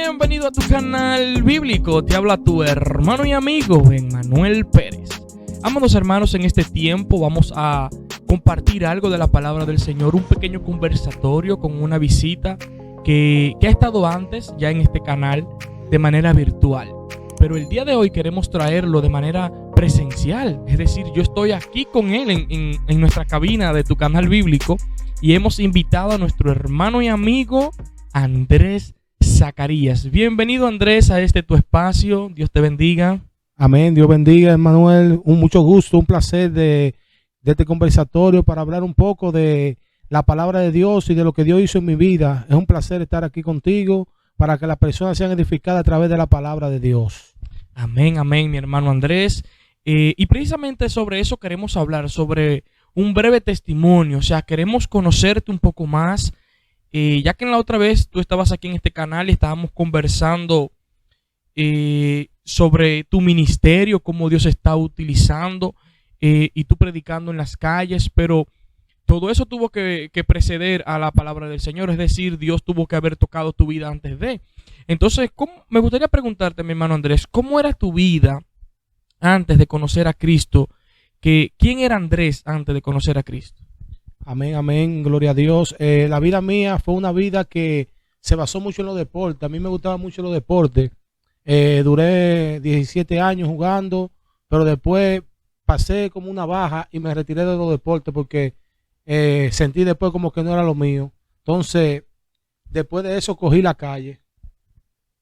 Bienvenido a tu canal bíblico. Te habla tu hermano y amigo Emmanuel Pérez. Amados hermanos, en este tiempo vamos a compartir algo de la palabra del Señor, un pequeño conversatorio con una visita que ha estado antes ya en este canal de manera virtual. Pero el día de hoy queremos traerlo de manera presencial, es decir, yo estoy aquí con él en nuestra cabina de tu canal bíblico y hemos invitado a nuestro hermano y amigo Andrés Zacarías. Bienvenido, Andrés, a este tu espacio. Dios te bendiga. Amén. Dios bendiga, Emmanuel. Mucho gusto, un placer de este conversatorio para hablar un poco de la palabra de Dios y de lo que Dios hizo en mi vida. Es un placer estar aquí contigo para que las personas sean edificadas a través de la palabra de Dios. Amén, amén, mi hermano Andrés. Y precisamente sobre eso queremos hablar, sobre un breve testimonio. O sea, queremos conocerte un poco más. Ya que en la otra vez tú estabas aquí en este canal y estábamos conversando sobre tu ministerio, cómo Dios está utilizando y tú predicando en las calles, pero todo eso tuvo que preceder a la palabra del Señor, es decir, Dios tuvo que haber tocado tu vida antes de. Entonces, me gustaría preguntarte, mi hermano Andrés, ¿cómo era tu vida antes de conocer a Cristo? ¿Quién era Andrés antes de conocer a Cristo? Amén, amén, gloria a Dios. La vida mía fue una vida que se basó mucho en los deportes. A mí me gustaban mucho los deportes. Duré 17 años jugando, pero después pasé como una baja y me retiré de los deportes porque sentí después como que no era lo mío. Entonces, después de eso cogí la calle.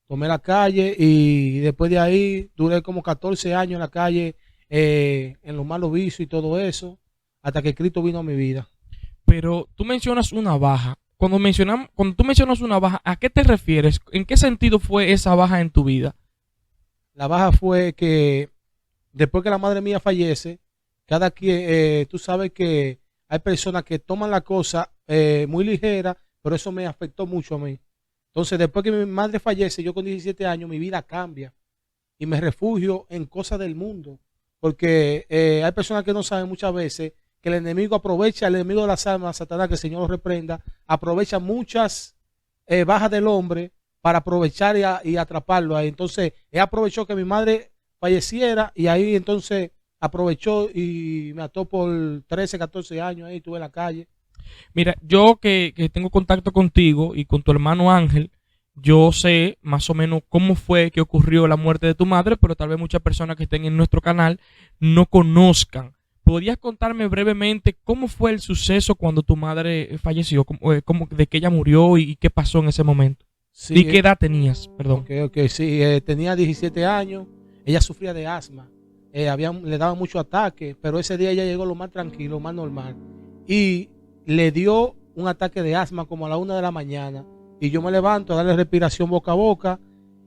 Tomé la calle y después de ahí duré como 14 años en la calle, en los malos vicios y todo eso, hasta que Cristo vino a mi vida. Pero tú mencionas una baja. Cuando tú mencionas una baja, ¿a qué te refieres? ¿En qué sentido fue esa baja en tu vida? La baja fue que después que la madre mía fallece, cada quien, tú sabes que hay personas que toman la cosa muy ligera, pero eso me afectó mucho a mí. Entonces, después que mi madre fallece, yo con 17 años, mi vida cambia y me refugio en cosas del mundo. Porque hay personas que no saben muchas veces que el enemigo aprovecha, el enemigo de las almas, Satanás, que el Señor lo reprenda, aprovecha muchas bajas del hombre para aprovechar y atraparlo ahí. Entonces, él aprovechó que mi madre falleciera y ahí entonces aprovechó y me ató por 13, 14 años ahí, estuve en la calle. Mira, yo que tengo contacto contigo y con tu hermano Ángel, yo sé más o menos cómo fue que ocurrió la muerte de tu madre, pero tal vez muchas personas que estén en nuestro canal no conozcan. ¿Podrías contarme brevemente cómo fue el suceso cuando tu madre falleció? De que ella murió y qué pasó en ese momento? Sí, ¿Y qué edad tenías? Perdón. Sí, tenía 17 años, ella sufría de asma, le daban muchos ataques, pero ese día ella llegó lo más tranquilo, más normal, y le dio un ataque de asma como a la 1 de la mañana, y yo me levanto a darle respiración boca a boca,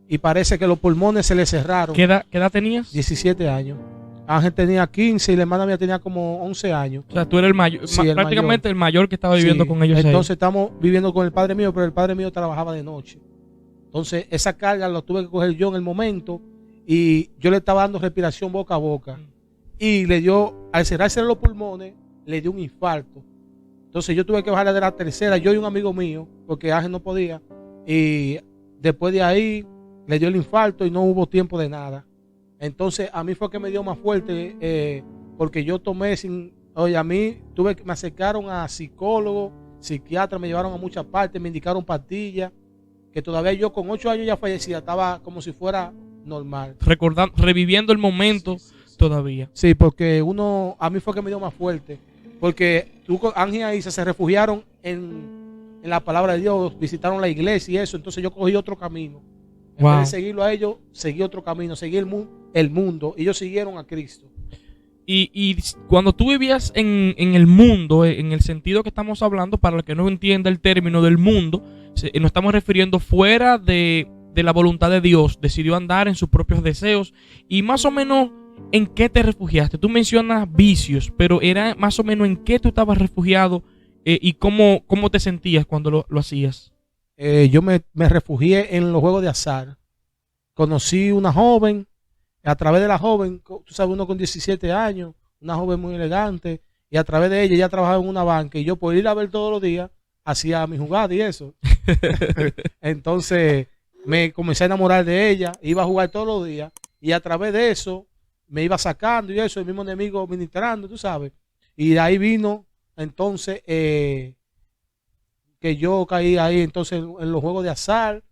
y parece que los pulmones se le cerraron. ¿Qué edad tenías? 17 años. Ángel tenía 15 y la hermana mía tenía como 11 años. O sea, tú eres el mayor, sí, prácticamente el mayor que estaba viviendo con ellos. Entonces ahí. Estamos viviendo con el padre mío, pero el padre mío trabajaba de noche. Entonces esa carga la tuve que coger yo en el momento y yo le estaba dando respiración boca a boca. Y le dio, al cerrarse los pulmones, le dio un infarto. Entonces yo tuve que bajarle de la tercera, yo y un amigo mío, porque Ángel no podía. Y después de ahí le dio el infarto y no hubo tiempo de nada. Entonces a mí fue que me dio más fuerte porque yo tomé a mí me acercaron a psicólogos, psiquiatras, me llevaron a muchas partes, me indicaron pastillas, que todavía yo con 8 años ya fallecida, estaba como si fuera normal. Reviviendo el momento todavía. Sí, porque a mí fue que me dio más fuerte, porque Ángel y Isa se refugiaron en la palabra de Dios, visitaron la iglesia y eso, entonces yo cogí otro camino. En vez de seguirlo a ellos, seguí otro camino, seguí el mundo. Ellos siguieron a Cristo. Y cuando tú vivías en el mundo, en el sentido que estamos hablando, para el que no entienda el término del mundo, nos estamos refiriendo fuera de la voluntad de Dios, decidió andar en sus propios deseos. Y más o menos, ¿en qué te refugiaste? Tú mencionas vicios, pero era más o menos en qué tú estabas refugiado y cómo te sentías cuando lo hacías. Yo me refugié en los juegos de azar. Conocí una joven, a través de la joven, tú sabes, uno con 17 años, una joven muy elegante, y a través de ella trabajaba en una banca, y yo por ir a ver todos los días, hacía mi jugada y eso. Entonces, me comencé a enamorar de ella, iba a jugar todos los días y a través de eso me iba sacando y eso, el mismo enemigo ministrando, tú sabes. Y de ahí vino entonces que yo caí ahí entonces en los juegos de azar,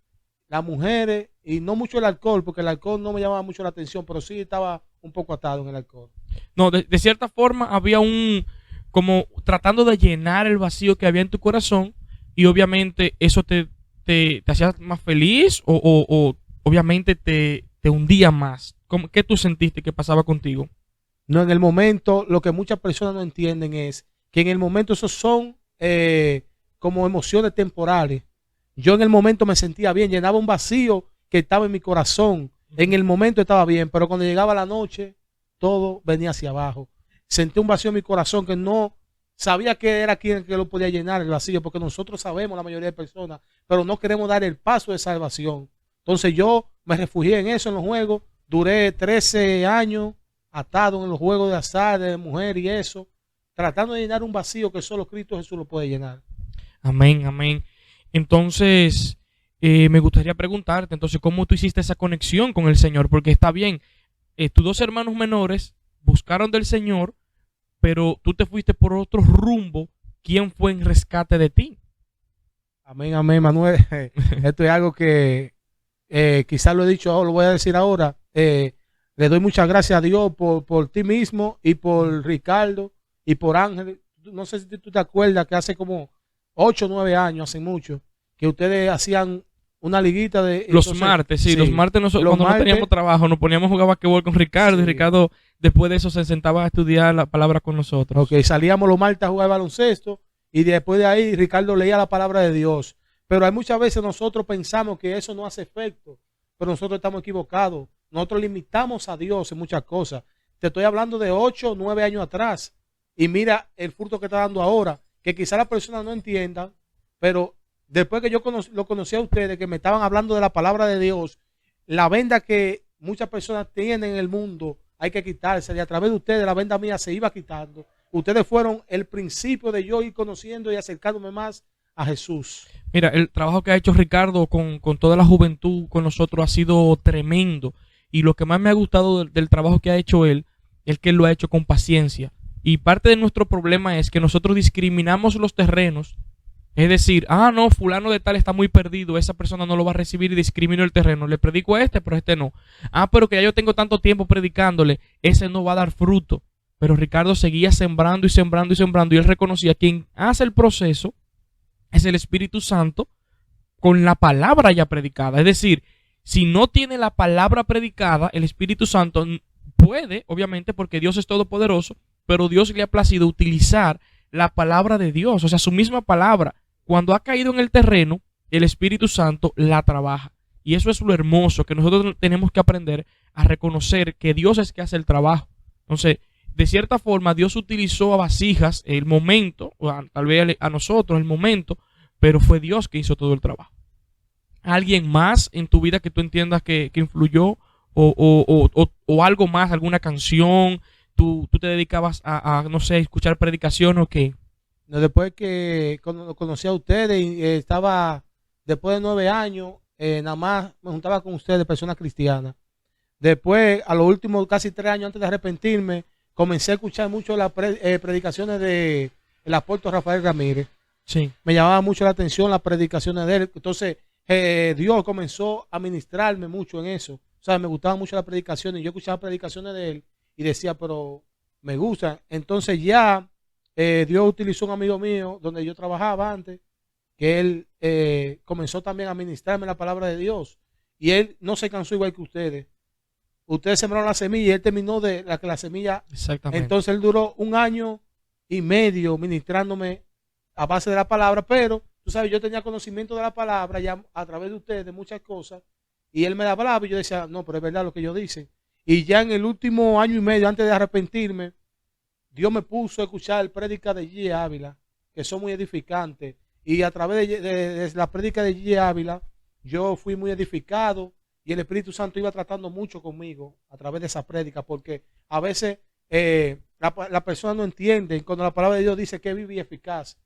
las mujeres y no mucho el alcohol, porque el alcohol no me llamaba mucho la atención, pero sí estaba un poco atado en el alcohol. No, de cierta forma había como tratando de llenar el vacío que había en tu corazón y obviamente eso te hacía más feliz o obviamente te hundía más. ¿Qué tú sentiste que pasaba contigo? No, en el momento, lo que muchas personas no entienden es que en el momento esos son como emociones temporales. Yo en el momento me sentía bien, llenaba un vacío que estaba en mi corazón. En el momento estaba bien, pero cuando llegaba la noche, todo venía hacia abajo. Sentí un vacío en mi corazón que no sabía que era quien que lo podía llenar el vacío, porque nosotros sabemos, la mayoría de personas, pero no queremos dar el paso de salvación. Entonces yo me refugié en eso, en los juegos. Duré 13 años atado en los juegos de azar, de mujer y eso, tratando de llenar un vacío que solo Cristo Jesús lo puede llenar. Amén, amén. Entonces, me gustaría preguntarte, entonces, ¿cómo tú hiciste esa conexión con el Señor? Porque está bien, tus dos hermanos menores buscaron del Señor, pero tú te fuiste por otro rumbo. ¿Quién fue en rescate de ti? Amén, amén, Manuel. Esto es algo que quizás lo he dicho, lo voy a decir ahora. Le doy muchas gracias a Dios por ti mismo y por Ricardo y por Ángel. No sé si tú te acuerdas que hace como 8 o 9 años, hace mucho, que ustedes hacían una liguita de... Los entonces, martes, sí, los martes nosotros cuando no teníamos trabajo nos poníamos a jugar basquetbol con Ricardo, y Ricardo después de eso se sentaba a estudiar la palabra con nosotros. Ok, salíamos los martes a jugar baloncesto y después de ahí Ricardo leía la palabra de Dios. Pero hay muchas veces nosotros pensamos que eso no hace efecto, pero nosotros estamos equivocados. Nosotros limitamos a Dios en muchas cosas. Te estoy hablando de 8 o 9 años atrás y mira el fruto que está dando ahora, que quizá las personas no entiendan, pero después que yo lo conocí a ustedes, que me estaban hablando de la palabra de Dios, la venda que muchas personas tienen en el mundo hay que quitarse, y a través de ustedes la venda mía se iba quitando. Ustedes fueron el principio de yo ir conociendo y acercándome más a Jesús. Mira, el trabajo que ha hecho Ricardo con toda la juventud con nosotros ha sido tremendo. Y lo que más me ha gustado del trabajo que ha hecho él es que él lo ha hecho con paciencia. Y parte de nuestro problema es que nosotros discriminamos los terrenos. Es decir, no, fulano de tal está muy perdido, esa persona no lo va a recibir y discrimino el terreno. Le predico a este, pero este no. Pero que ya yo tengo tanto tiempo predicándole, ese no va a dar fruto. Pero Ricardo seguía sembrando y sembrando y sembrando y él reconocía que quien hace el proceso es el Espíritu Santo con la palabra ya predicada. Es decir, si no tiene la palabra predicada, el Espíritu Santo puede, obviamente, porque Dios es todopoderoso, pero Dios le ha placido utilizar la palabra de Dios, o sea, su misma palabra. Cuando ha caído en el terreno, el Espíritu Santo la trabaja. Y eso es lo hermoso, que nosotros tenemos que aprender a reconocer que Dios es que hace el trabajo. Entonces, de cierta forma, Dios utilizó a vasijas el momento, o tal vez a nosotros el momento, pero fue Dios que hizo todo el trabajo. ¿Alguien más en tu vida que tú entiendas que influyó? O algo más, alguna canción? ¿Tú te dedicabas no sé, escuchar predicación o qué? No, después que conocí a ustedes y estaba, después de 9 años, nada más me juntaba con ustedes, personas cristianas. Después, a los últimos casi 3 años antes de arrepentirme, comencé a escuchar mucho las predicaciones del apóstol Rafael Ramírez. Sí. Me llamaba mucho la atención las predicaciones de él. Entonces, Dios comenzó a ministrarme mucho en eso. O sea, me gustaban mucho las predicaciones. Yo escuchaba predicaciones de él y decía, pero me gusta. Entonces ya Dios utilizó un amigo mío donde yo trabajaba antes, que él comenzó también a ministrarme la palabra de Dios. Y él no se cansó igual que ustedes. Ustedes sembraron la semilla y él terminó de la semilla. Exactamente. Entonces él duró 1 año y medio ministrándome a base de la palabra, pero tú sabes, yo tenía conocimiento de la palabra ya a través de ustedes, de muchas cosas, y él me hablaba y yo decía, no, pero es verdad lo que ellos dicen. Y ya en el último año y medio, antes de arrepentirme, Dios me puso a escuchar prédicas de G. Ávila, que son muy edificantes, y a través de la prédica de G. Ávila, yo fui muy edificado, y el Espíritu Santo iba tratando mucho conmigo a través de esa prédica, porque a veces la persona no entiende cuando la palabra de Dios dice que es viva y eficaz.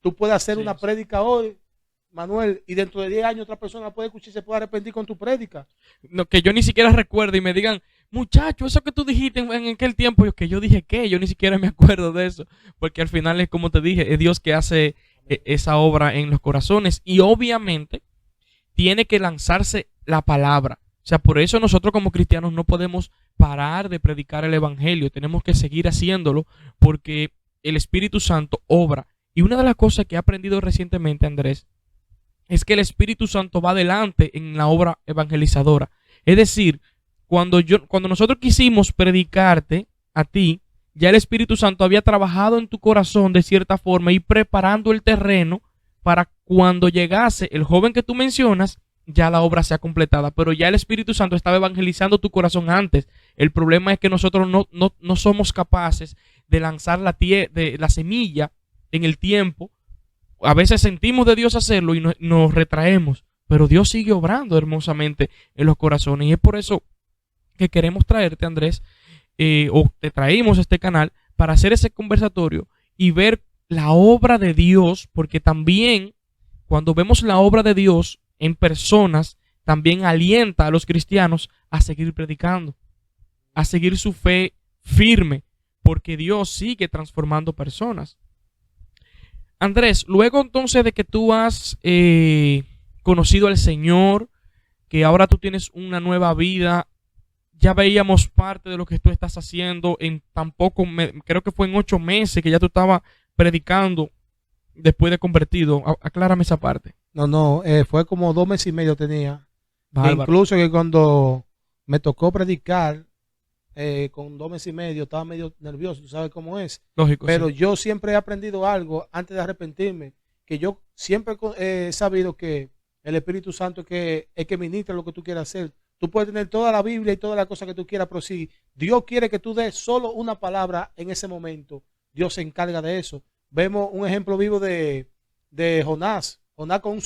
Tú puedes hacer una prédica hoy Manuel, y dentro de 10 años otra persona puede escuchar y se puede arrepentir con tu prédica. No, que yo ni siquiera recuerdo y me digan, muchacho, eso que tú dijiste en aquel tiempo, que yo dije qué, yo ni siquiera me acuerdo de eso, porque al final es como te dije, es Dios que hace esa obra en los corazones y obviamente tiene que lanzarse la palabra. O sea, por eso nosotros como cristianos no podemos parar de predicar el evangelio, tenemos que seguir haciéndolo porque el Espíritu Santo obra. Y una de las cosas que he aprendido recientemente, Andrés, es que el Espíritu Santo va adelante en la obra evangelizadora. Es decir, cuando nosotros quisimos predicarte a ti, ya el Espíritu Santo había trabajado en tu corazón de cierta forma y preparando el terreno para cuando llegase el joven que tú mencionas, ya la obra sea completada. Pero ya el Espíritu Santo estaba evangelizando tu corazón antes. El problema es que nosotros no somos capaces de lanzar la semilla en el tiempo. A veces sentimos de Dios hacerlo y nos retraemos, pero Dios sigue obrando hermosamente en los corazones. Y es por eso que queremos traerte, Andrés, o te traímos este canal para hacer ese conversatorio y ver la obra de Dios, porque también cuando vemos la obra de Dios en personas, también alienta a los cristianos a seguir predicando, a seguir su fe firme, porque Dios sigue transformando personas. Andrés, luego entonces de que tú has conocido al Señor, que ahora tú tienes una nueva vida, ya veíamos parte de lo que tú estás haciendo en creo que fue en 8 meses que ya tú estabas predicando después de convertido. Aclárame esa parte. No, fue como 2 meses y medio tenía. Bárbaro. Incluso que cuando me tocó predicar, con 2 meses y medio, estaba medio nervioso, tú sabes cómo es. Lógico. Pero sí. yo siempre he aprendido algo antes de arrepentirme, que yo siempre he sabido que el Espíritu Santo es que ministra lo que tú quieras hacer. Tú puedes tener toda la Biblia y todas las cosas que tú quieras, pero si Dios quiere que tú des solo una palabra en ese momento, Dios se encarga de eso. Vemos un ejemplo vivo de Jonás. Jonás con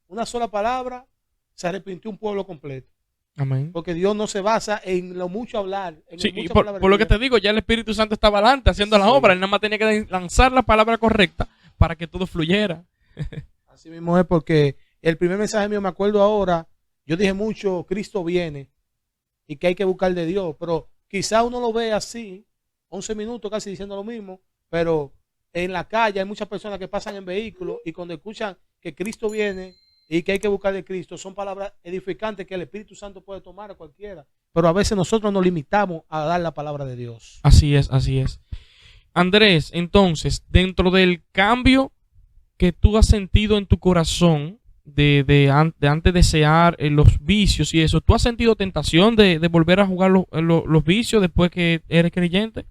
una sola palabra se arrepintió un pueblo completo. Amén. Porque Dios no se basa en lo mucho hablar. Sí, y por lo que te digo, ya el Espíritu Santo estaba adelante haciendo la obra. Él nada más tenía que lanzar la palabra correcta para que todo fluyera. Así mismo es, porque el primer mensaje mío, me acuerdo ahora, yo dije mucho, Cristo viene y que hay que buscar de Dios. Pero quizá uno lo ve así, 11 minutos casi diciendo lo mismo, pero en la calle hay muchas personas que pasan en vehículos y cuando escuchan que Cristo viene y que hay que buscar de Cristo, son palabras edificantes que el Espíritu Santo puede tomar a cualquiera. Pero a veces nosotros nos limitamos a dar la palabra de Dios. Así es, así es. Andrés, entonces, dentro del cambio que tú has sentido en tu corazón de antes desear los vicios y eso, ¿tú has sentido tentación de volver a jugar los vicios después que eres creyente?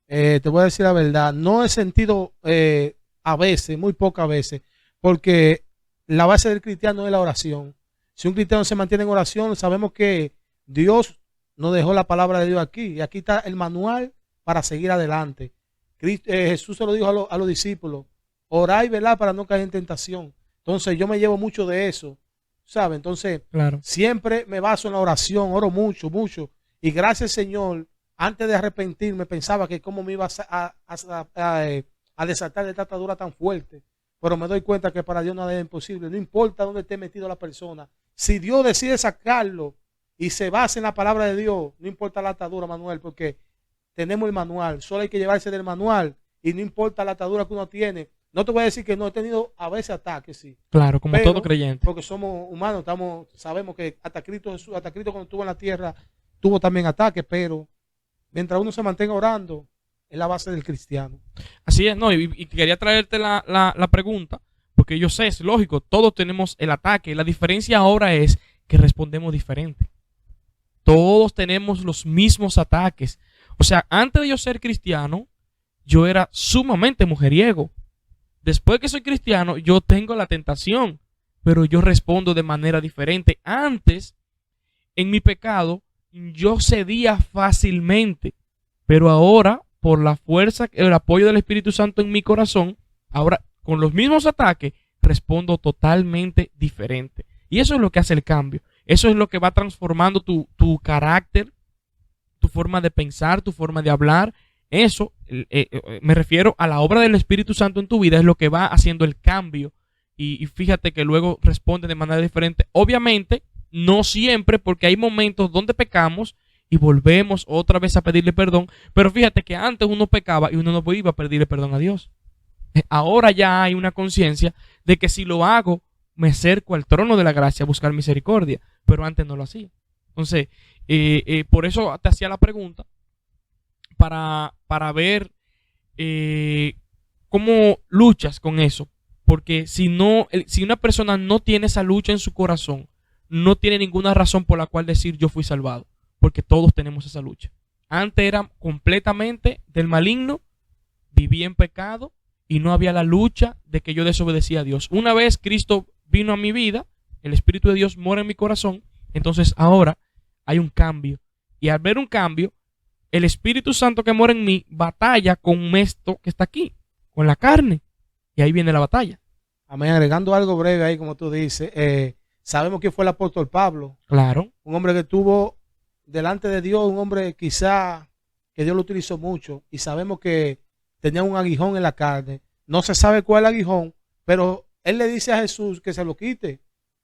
Te voy a decir la verdad, no he sentido a veces, muy pocas veces, porque la base del cristiano es la oración. Si un cristiano se mantiene en oración, sabemos que Dios nos dejó la palabra de Dios aquí. Y aquí está el manual para seguir adelante. Jesús se lo dijo a los discípulos: orad y velad para no caer en tentación. Entonces yo me llevo mucho de eso, ¿sabes? Entonces claro, siempre me baso en la oración, oro mucho, mucho. Y gracias, Señor, antes de arrepentirme pensaba que cómo me iba a desatar de esta atadura tan fuerte. Pero me doy cuenta que para Dios nada es imposible. No importa dónde esté metido la persona. Si Dios decide sacarlo y se basa en la palabra de Dios, no importa la atadura, Manuel, porque tenemos el manual. Solo hay que llevarse del manual y no importa la atadura que uno tiene. No te voy a decir que no he tenido a veces ataques, sí. Claro, como todo creyente. Porque somos humanos, sabemos que hasta Cristo cuando estuvo en la tierra tuvo también ataques, pero mientras uno se mantenga orando, es la base del cristiano. Así es, no, y quería traerte la pregunta, porque yo sé, es lógico, todos tenemos el ataque. La diferencia ahora es que respondemos diferente. Todos tenemos los mismos ataques. O sea, antes de yo ser cristiano, yo era sumamente mujeriego. Después que soy cristiano, yo tengo la tentación, pero yo respondo de manera diferente. Antes, en mi pecado, yo cedía fácilmente, pero ahora, por la fuerza, el apoyo del Espíritu Santo en mi corazón, ahora con los mismos ataques, respondo totalmente diferente. Y eso es lo que hace el cambio. Eso es lo que va transformando tu carácter, tu forma de pensar, tu forma de hablar. Eso, me refiero a la obra del Espíritu Santo en tu vida, es lo que va haciendo el cambio y fíjate que luego responden de manera diferente. Obviamente, no siempre, porque hay momentos donde pecamos y volvemos otra vez a pedirle perdón. Pero fíjate que antes uno pecaba y uno no iba a pedirle perdón a Dios. Ahora ya hay una conciencia de que si lo hago, me acerco al trono de la gracia a buscar misericordia. Pero antes no lo hacía. Entonces, por eso te hacía la pregunta para ver cómo luchas con eso. Porque si una persona no tiene esa lucha en su corazón, no tiene ninguna razón por la cual decir yo fui salvado. Porque todos tenemos esa lucha. Antes era completamente del maligno, vivía en pecado y no había la lucha de que yo desobedecía a Dios. Una vez Cristo vino a mi vida, el Espíritu de Dios mora en mi corazón, entonces ahora hay un cambio. Y al ver un cambio, el Espíritu Santo que mora en mí batalla con esto que está aquí, con la carne. Y ahí viene la batalla. Amén. Agregando algo breve ahí, como tú dices, sabemos que fue el apóstol Pablo. Claro. Un hombre que tuvo delante de Dios, un hombre quizá que Dios lo utilizó mucho. Y sabemos que tenía un aguijón en la carne. No se sabe cuál es el aguijón, pero él le dice a Jesús que se lo quite.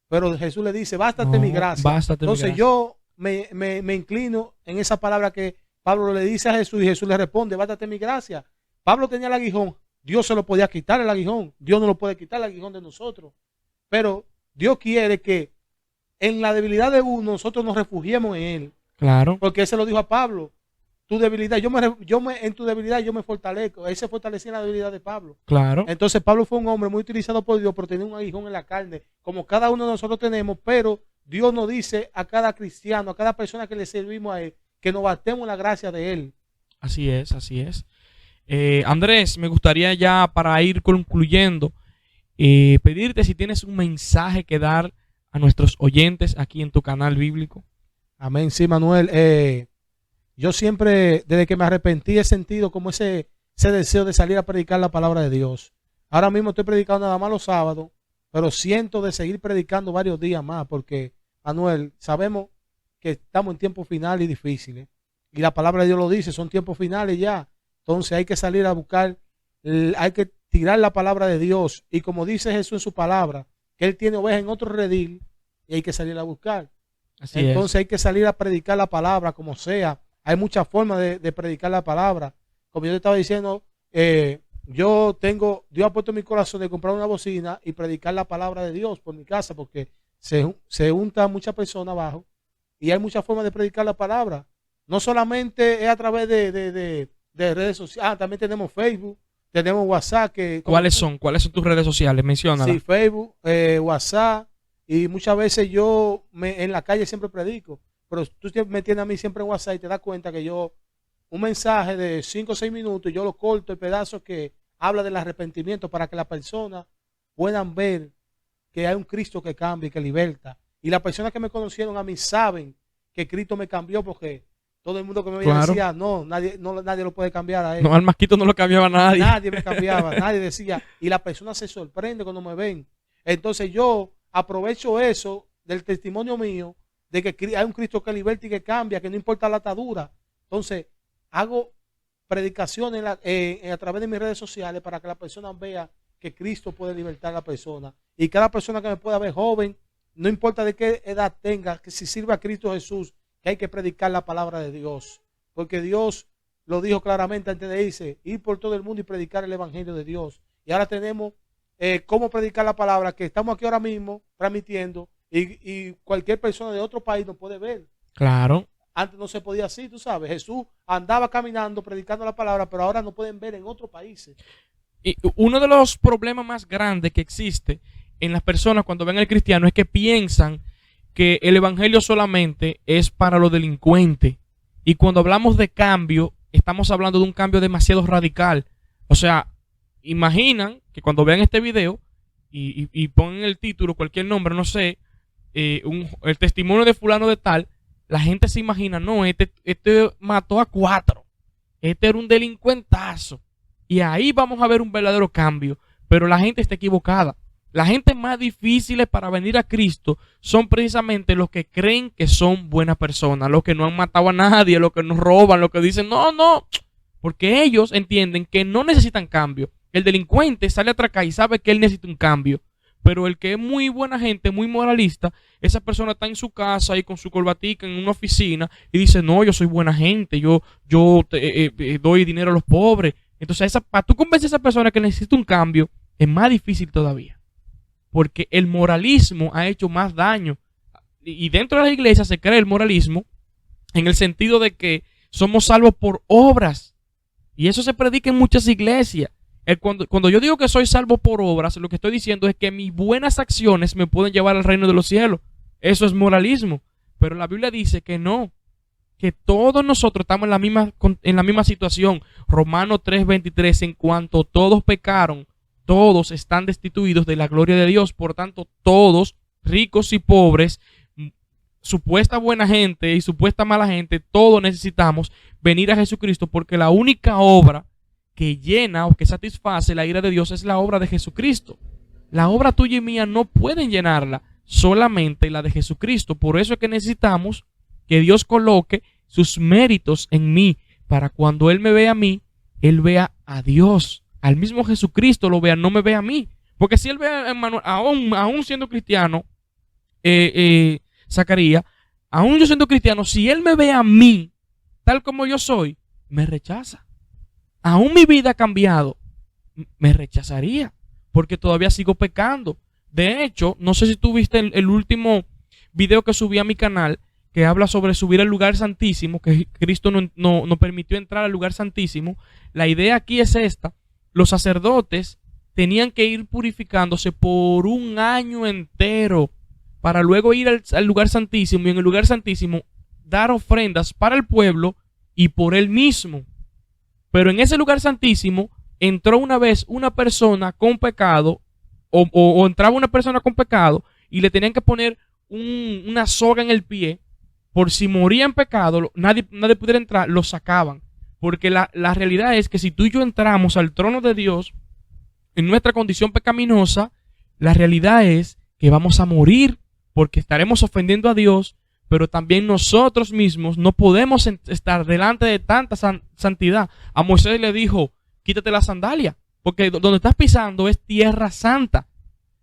Pero Jesús le dice, bástate mi gracia. Bástate Entonces mi gracia. yo me inclino en esa palabra que Pablo le dice a Jesús y Jesús le responde, bástate mi gracia. Pablo tenía el aguijón. Dios se lo podía quitar el aguijón. Dios no lo puede quitar el aguijón de nosotros. Pero Dios quiere que en la debilidad de uno nosotros nos refugiemos en Él. Claro. Porque Él se lo dijo a Pablo. Tu debilidad, en tu debilidad yo me fortalezco. Él se fortalecía en la debilidad de Pablo. Claro. Entonces Pablo fue un hombre muy utilizado por Dios, pero tenía un aguijón en la carne, como cada uno de nosotros tenemos, pero Dios nos dice a cada cristiano, a cada persona que le servimos a Él, que nos batemos la gracia de Él. Así es, así es. Andrés, me gustaría ya para ir concluyendo, pedirte si tienes un mensaje que dar a nuestros oyentes aquí en tu canal bíblico. Amén, sí, Manuel. Yo siempre, desde que me arrepentí, he sentido como ese deseo de salir a predicar la palabra de Dios. Ahora mismo estoy predicando nada más los sábados, pero siento de seguir predicando varios días más, porque, Manuel, sabemos que estamos en tiempos finales y difíciles. Y la palabra de Dios lo dice, son tiempos finales ya. Entonces hay que salir a buscar, hay que tirar la palabra de Dios. Y como dice Jesús en su palabra, que Él tiene ovejas en otro redil y hay que salir a buscar. Así Entonces es. hay que salir a predicar la palabra como sea. Hay muchas formas de predicar la palabra. Como yo te estaba diciendo, Dios ha puesto en mi corazón de comprar una bocina y predicar la palabra de Dios por mi casa, porque se juntan muchas personas abajo y hay muchas formas de predicar la palabra. No solamente es a través de redes sociales, también tenemos Facebook, tenemos WhatsApp. ¿Cuáles son tus redes sociales? Menciónalas. Sí, Facebook, WhatsApp, y muchas veces en la calle siempre predico, pero tú me tienes a mí siempre en WhatsApp y te das cuenta que un mensaje de 5 o 6 minutos, yo lo corto el pedazo que habla del arrepentimiento para que las personas puedan ver que hay un Cristo que cambia y que liberta. Y las personas que me conocieron a mí saben que Cristo me cambió, porque todo el mundo que me veía decía, no, nadie lo puede cambiar a él. No, al Masquito no lo cambiaba nadie. Nadie me cambiaba, nadie decía. Y la persona se sorprende cuando me ven. Entonces yo aprovecho eso del testimonio mío, de que hay un Cristo que liberta y que cambia, que no importa la atadura. Entonces hago predicaciones a través de mis redes sociales para que la persona vea que Cristo puede libertar a la persona. Y cada persona que me pueda ver joven, no importa de qué edad tenga, que si sirve a Cristo Jesús, que hay que predicar la palabra de Dios. Porque Dios lo dijo claramente antes de irse, ir por todo el mundo y predicar el evangelio de Dios. Y ahora tenemos cómo predicar la palabra, que estamos aquí ahora mismo transmitiendo, y cualquier persona de otro país nos puede ver. Claro. Antes no se podía así, tú sabes. Jesús andaba caminando, predicando la palabra, pero ahora nos pueden ver en otros países. Y uno de los problemas más grandes que existe en las personas cuando ven al cristiano es que piensan que el evangelio solamente es para los delincuentes. Y cuando hablamos de cambio, estamos hablando de un cambio demasiado radical. O sea, imaginan que cuando vean este video y ponen el título, cualquier nombre, no sé, el testimonio de fulano de tal, la gente se imagina, no, este mató a 4. Este era un delincuentazo. Y ahí vamos a ver un verdadero cambio. Pero la gente está equivocada. La gente más difíciles para venir a Cristo son precisamente los que creen que son buenas personas, los que no han matado a nadie, los que no roban, los que dicen, no, porque ellos entienden que no necesitan cambio. El delincuente sale a atracar y sabe que él necesita un cambio, Pero el que es muy buena gente, muy moralista, esa persona está en su casa y con su corbatica en una oficina y dice, no, yo soy buena gente, yo doy dinero a los pobres. Entonces, para tú convencer a esa persona que necesita un cambio, es más difícil todavía. Porque el moralismo ha hecho más daño. Y dentro de la iglesia se cree el moralismo en el sentido de que somos salvos por obras. Y eso se predica en muchas iglesias. Cuando yo digo que soy salvo por obras, lo que estoy diciendo es que mis buenas acciones me pueden llevar al reino de los cielos. Eso es moralismo. Pero la Biblia dice que no, que todos nosotros estamos en la misma situación. Romanos 3:23, en cuanto todos pecaron, todos están destituidos de la gloria de Dios. Por tanto, todos, ricos y pobres, supuesta buena gente y supuesta mala gente, todos necesitamos venir a Jesucristo, porque la única obra que llena o que satisface la ira de Dios es la obra de Jesucristo. La obra tuya y mía no pueden llenarla, solamente la de Jesucristo. Por eso es que necesitamos que Dios coloque sus méritos en mí, para cuando Él me vea a mí, Él vea a Dios. Al mismo Jesucristo lo vea, no me vea a mí. Porque si Él ve a Emmanuel, aún siendo cristiano, Zacarías, aún yo siendo cristiano, si Él me ve a mí, tal como yo soy, me rechaza. Aún mi vida ha cambiado, me rechazaría, porque todavía sigo pecando. De hecho, no sé si tú viste el último video que subí a mi canal, que habla sobre subir al lugar santísimo, que Cristo no permitió entrar al lugar santísimo. La idea aquí es esta: los sacerdotes tenían que ir purificándose por un año entero, para luego ir al lugar santísimo, y en el lugar santísimo dar ofrendas para el pueblo y por él mismo. Pero en ese lugar santísimo entró una vez una persona con pecado, o entraba una persona con pecado, y le tenían que poner una soga en el pie, por si moría en pecado, nadie pudiera entrar, lo sacaban. Porque la realidad es que si tú y yo entramos al trono de Dios en nuestra condición pecaminosa, la realidad es que vamos a morir, porque estaremos ofendiendo a Dios, pero también nosotros mismos no podemos estar delante de tanta santidad. A Moisés le dijo, quítate la sandalia, porque donde estás pisando es tierra santa.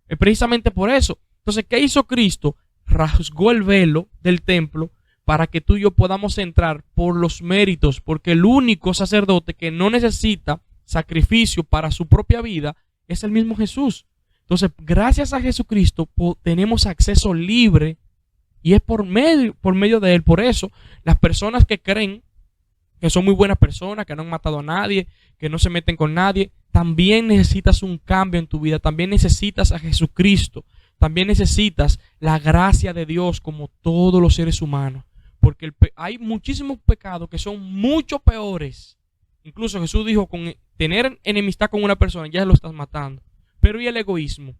Es precisamente por eso. Entonces, ¿qué hizo Cristo? Rasgó el velo del templo para que tú y yo podamos entrar por los méritos, porque el único sacerdote que no necesita sacrificio para su propia vida es el mismo Jesús. Entonces, gracias a Jesucristo tenemos acceso libre, y es por medio de Él. Por eso, las personas que creen que son muy buenas personas, que no han matado a nadie, que no se meten con nadie, también necesitas un cambio en tu vida, también necesitas a Jesucristo, también necesitas la gracia de Dios como todos los seres humanos, porque hay muchísimos pecados que son mucho peores. Incluso Jesús dijo, con tener enemistad con una persona ya lo estás matando. Pero ¿y el egoísmo?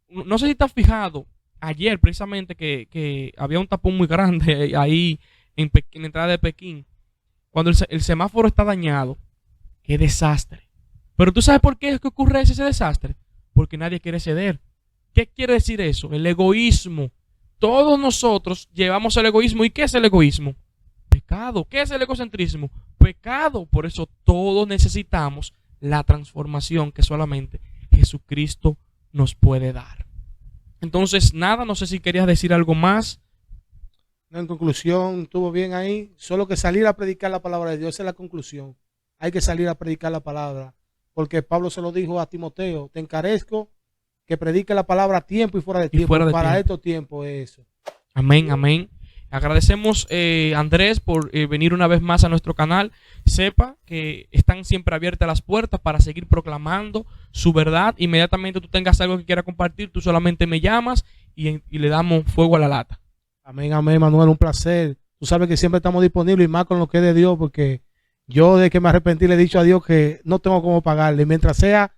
No sé si te has fijado, ayer precisamente que había un tapón muy grande ahí en la entrada de Pekín. Cuando el semáforo está dañado, qué desastre. Pero ¿tú sabes por qué es que ocurre ese desastre? Porque nadie quiere ceder. ¿Qué quiere decir eso? El egoísmo. Todos nosotros llevamos el egoísmo. ¿Y qué es el egoísmo? Pecado. ¿Qué es el egocentrismo? Pecado. Por eso todos necesitamos la transformación que solamente Jesucristo nos puede dar. Entonces, nada, no sé si querías decir algo más. No, en conclusión, estuvo bien ahí. Solo que salir a predicar la palabra de Dios, esa es la conclusión. Hay que salir a predicar la palabra. Porque Pablo se lo dijo a Timoteo, te encarezco que predique la palabra a tiempo y fuera de tiempo. Para estos tiempos es eso. Amén, amén. Agradecemos Andrés por venir una vez más a nuestro canal. Sepa que están siempre abiertas las puertas para seguir proclamando su verdad. Inmediatamente tú tengas algo que quieras compartir, tú solamente me llamas y le damos fuego a la lata. Amén, amén, Manuel, un placer. Tú sabes que siempre estamos disponibles y más con lo que es de Dios, porque yo de que me arrepentí le he dicho a Dios que no tengo cómo pagarle. Mientras sea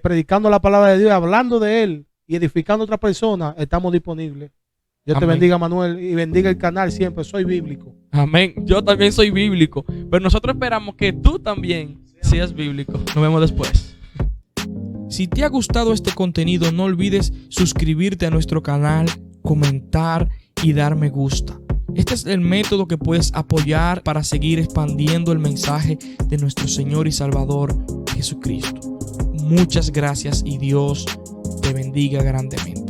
predicando la palabra de Dios, hablando de Él y edificando a otra persona, estamos disponibles. Dios te bendiga, Manuel, y bendiga el canal siempre. Soy bíblico. Amén. Yo también soy bíblico. Pero nosotros esperamos que tú también seas bíblico. Nos vemos después. Si te ha gustado este contenido, no olvides suscribirte a nuestro canal, comentar y dar me gusta. Este es el método que puedes apoyar para seguir expandiendo el mensaje de nuestro Señor y Salvador Jesucristo. Muchas gracias y Dios te bendiga. bendiga grandemente.